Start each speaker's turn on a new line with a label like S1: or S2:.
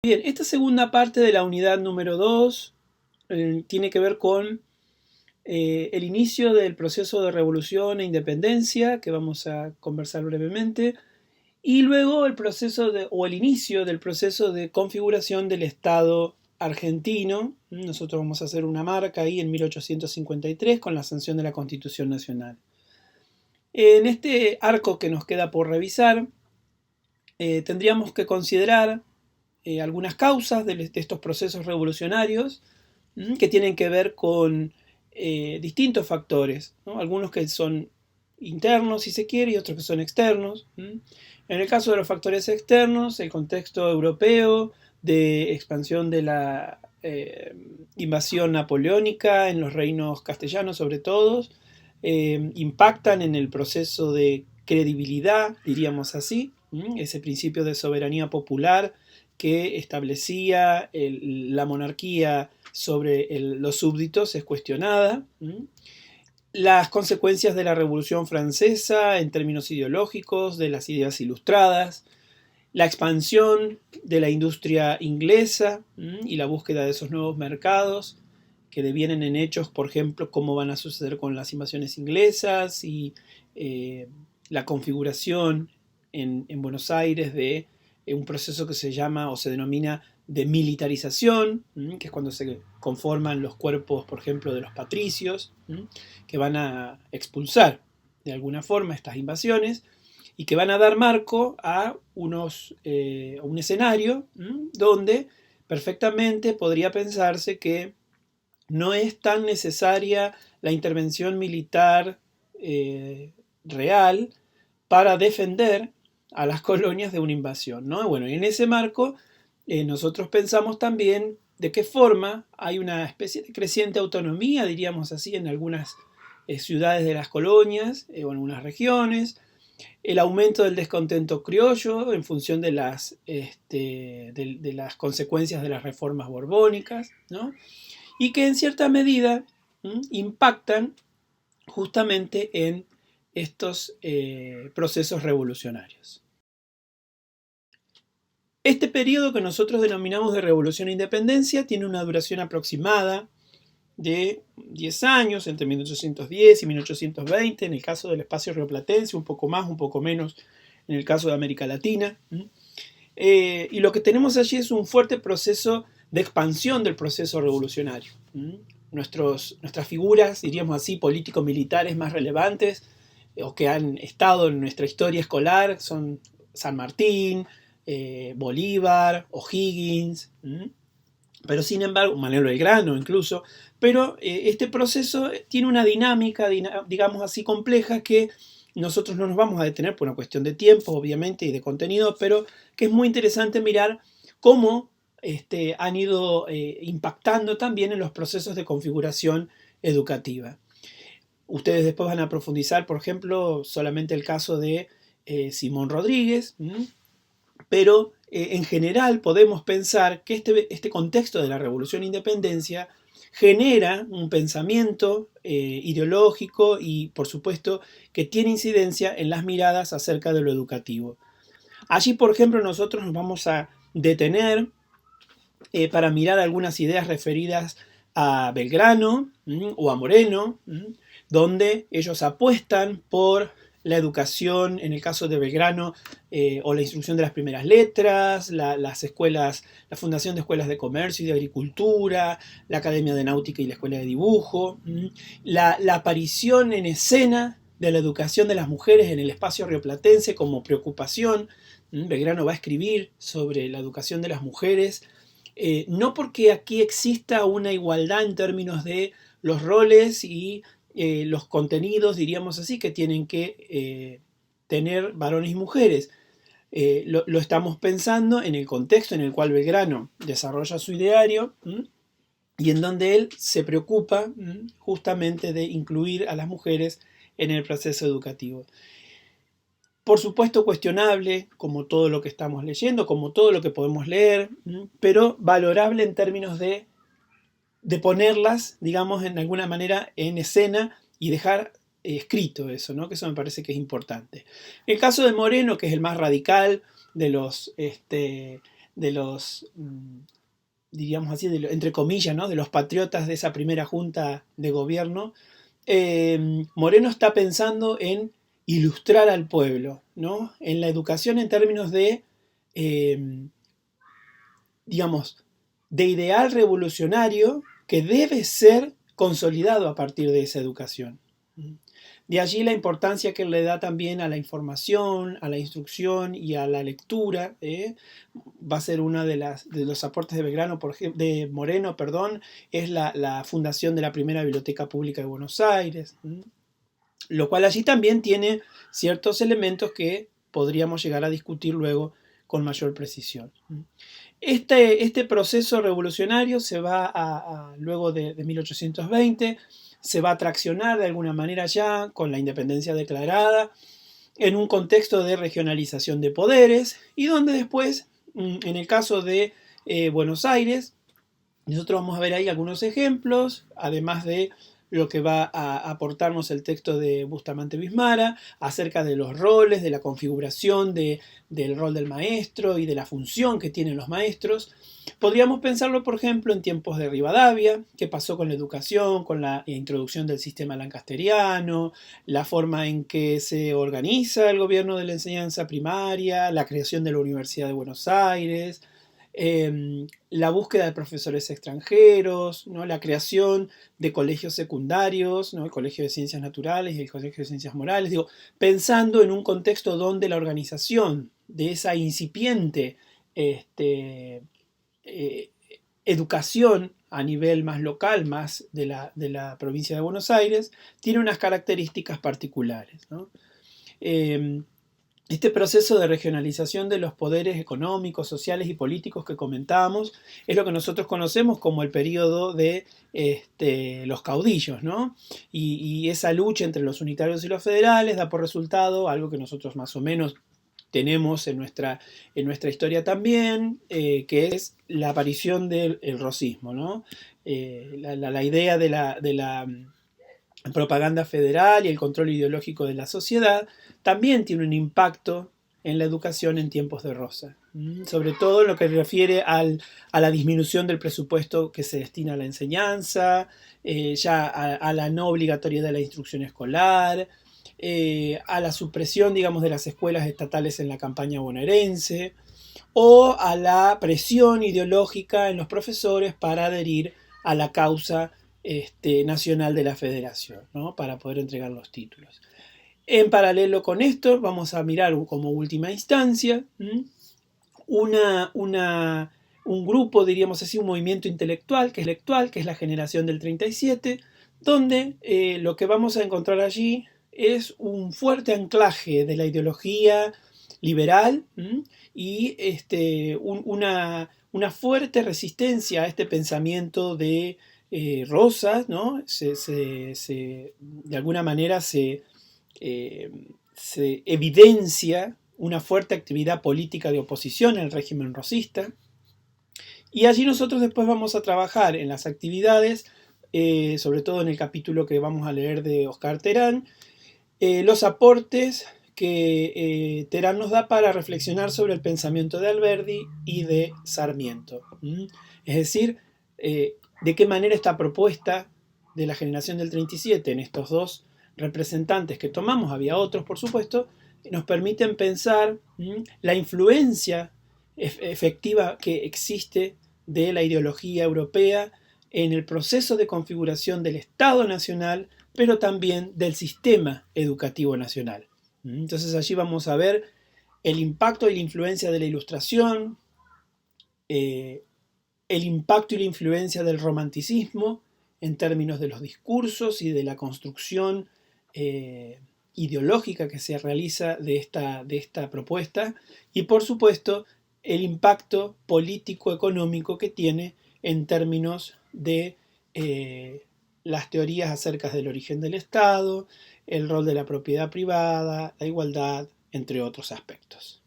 S1: Bien, esta segunda parte de la unidad número 2 tiene que ver con el inicio del proceso de revolución e independencia, que vamos a conversar brevemente, y luego el inicio del proceso de configuración del Estado argentino. Nosotros vamos a hacer una marca ahí en 1853 con la sanción de la Constitución Nacional. En este arco que nos queda por revisar, tendríamos que considerar algunas causas de estos procesos revolucionarios que tienen que ver con distintos factores, ¿no? Algunos que son internos, si se quiere, y otros que son externos. En el caso de los factores externos, el contexto europeo de expansión de la invasión napoleónica en los reinos castellanos, sobre todo, impactan en el proceso de credibilidad, diríamos así, ese principio de soberanía popular que establecía la monarquía sobre los súbditos es cuestionada. Las consecuencias de la Revolución Francesa en términos ideológicos, de las ideas ilustradas, la expansión de la industria inglesa y la búsqueda de esos nuevos mercados que devienen en hechos, por ejemplo, cómo van a suceder con las invasiones inglesas y la configuración en Buenos Aires de un proceso que se llama o se denomina de militarización, que es cuando se conforman los cuerpos, por ejemplo, de los patricios, que van a expulsar de alguna forma estas invasiones y que van a dar marco a un escenario donde perfectamente podría pensarse que no es tan necesaria la intervención militar real para defender a las colonias de una invasión, ¿no? Bueno, y en ese marco nosotros pensamos también de qué forma hay una especie de creciente autonomía, diríamos así, en algunas ciudades de las colonias o en algunas regiones, el aumento del descontento criollo en función de las consecuencias de las reformas borbónicas, ¿no? Y que en cierta medida impactan justamente en estos procesos revolucionarios. Este periodo que nosotros denominamos de Revolución e Independencia tiene una duración aproximada de 10 años, entre 1810 y 1820, en el caso del espacio rioplatense, un poco más, un poco menos en el caso de América Latina. Y lo que tenemos allí es un fuerte proceso de expansión del proceso revolucionario. Nuestras figuras, diríamos así, político-militares más relevantes o que han estado en nuestra historia escolar son San Martín, Bolívar, O'Higgins, pero sin embargo, Manuel Belgrano incluso, pero este proceso tiene una dinámica, digamos así, compleja que nosotros no nos vamos a detener por una cuestión de tiempo, obviamente, y de contenido, pero que es muy interesante mirar cómo han ido impactando también en los procesos de configuración educativa. Ustedes después van a profundizar, por ejemplo, solamente el caso de Simón Rodríguez, pero en general podemos pensar que este contexto de la Revolución e Independencia genera un pensamiento ideológico y, por supuesto, que tiene incidencia en las miradas acerca de lo educativo. Allí, por ejemplo, nosotros nos vamos a detener para mirar algunas ideas referidas a Belgrano o a Moreno, donde ellos apuestan por la educación, en el caso de Belgrano, o la instrucción de las primeras letras, las escuelas, la fundación de escuelas de comercio y de agricultura, la Academia de Náutica y la Escuela de Dibujo, la aparición en escena de la educación de las mujeres en el espacio rioplatense como preocupación. Belgrano va a escribir sobre la educación de las mujeres, no porque aquí exista una igualdad en términos de los roles y los contenidos, diríamos así, que tienen que tener varones y mujeres. Lo estamos pensando en el contexto en el cual Belgrano desarrolla su ideario y en donde él se preocupa justamente de incluir a las mujeres en el proceso educativo. Por supuesto cuestionable, como todo lo que estamos leyendo, como todo lo que podemos leer, pero valorable en términos de ponerlas, digamos, en alguna manera en escena y dejar escrito eso, ¿no? Que eso me parece que es importante. El caso de Moreno, que es el más radical de los diríamos así, entre comillas, ¿no? De los patriotas de esa primera junta de gobierno, Moreno está pensando en ilustrar al pueblo, ¿no? En la educación en términos de, digamos, de ideal revolucionario que debe ser consolidado a partir de esa educación. De allí la importancia que él le da también a la información, a la instrucción y a la lectura. Va a ser uno de los aportes de Belgrano, de Moreno, perdón, es la fundación de la primera biblioteca pública de Buenos Aires. Lo cual allí también tiene ciertos elementos que podríamos llegar a discutir luego con mayor precisión. Este proceso revolucionario se va luego de 1820, se va a traccionar de alguna manera ya con la independencia declarada en un contexto de regionalización de poderes y donde después, en el caso de Buenos Aires, nosotros vamos a ver ahí algunos ejemplos, además de lo que va a aportarnos el texto de Bustamante Bismara acerca de los roles, de la configuración del rol del maestro y de la función que tienen los maestros. Podríamos pensarlo, por ejemplo, en tiempos de Rivadavia, qué pasó con la educación, con la introducción del sistema lancasteriano, la forma en que se organiza el gobierno de la enseñanza primaria, la creación de la Universidad de Buenos Aires, la búsqueda de profesores extranjeros, ¿no? La creación de colegios secundarios, ¿no? El Colegio de Ciencias Naturales y el Colegio de Ciencias Morales, pensando en un contexto donde la organización de esa incipiente educación a nivel más local, más de la provincia de Buenos Aires, tiene unas características particulares, ¿no? Este proceso de regionalización de los poderes económicos, sociales y políticos que comentábamos es lo que nosotros conocemos como el periodo de los caudillos, ¿no? Y esa lucha entre los unitarios y los federales da por resultado algo que nosotros más o menos tenemos en nuestra historia también, que es la aparición del rosismo, ¿no? La idea de la propaganda federal y el control ideológico de la sociedad también tiene un impacto en la educación en tiempos de Rosa, sobre todo en lo que refiere a la disminución del presupuesto que se destina a la enseñanza, ya a la no obligatoriedad de la instrucción escolar, a la supresión, digamos, de las escuelas estatales en la campaña bonaerense, o a la presión ideológica en los profesores para adherir a la causa nacional de la federación, ¿no? Para poder entregar los títulos. En paralelo con esto, vamos a mirar como última instancia un grupo, diríamos así, un movimiento intelectual, que es la generación del 37, donde lo que vamos a encontrar allí es un fuerte anclaje de la ideología liberal y una fuerte resistencia a este pensamiento de Rosas, ¿no? De alguna manera se evidencia una fuerte actividad política de oposición al régimen rosista. Y allí nosotros después vamos a trabajar en las actividades, sobre todo en el capítulo que vamos a leer de Oscar Terán, los aportes que Terán nos da para reflexionar sobre el pensamiento de Alberdi y de Sarmiento. Es decir, de qué manera esta propuesta de la generación del 37 en estos dos representantes que tomamos, había otros por supuesto, nos permiten pensar la influencia efectiva que existe de la ideología europea en el proceso de configuración del Estado Nacional, pero también del sistema educativo nacional. Entonces allí vamos a ver el impacto y la influencia de la Ilustración, el impacto y la influencia del romanticismo en términos de los discursos y de la construcción ideológica que se realiza de esta propuesta, y por supuesto el impacto político-económico que tiene en términos de las teorías acerca del origen del Estado, el rol de la propiedad privada, la igualdad, entre otros aspectos.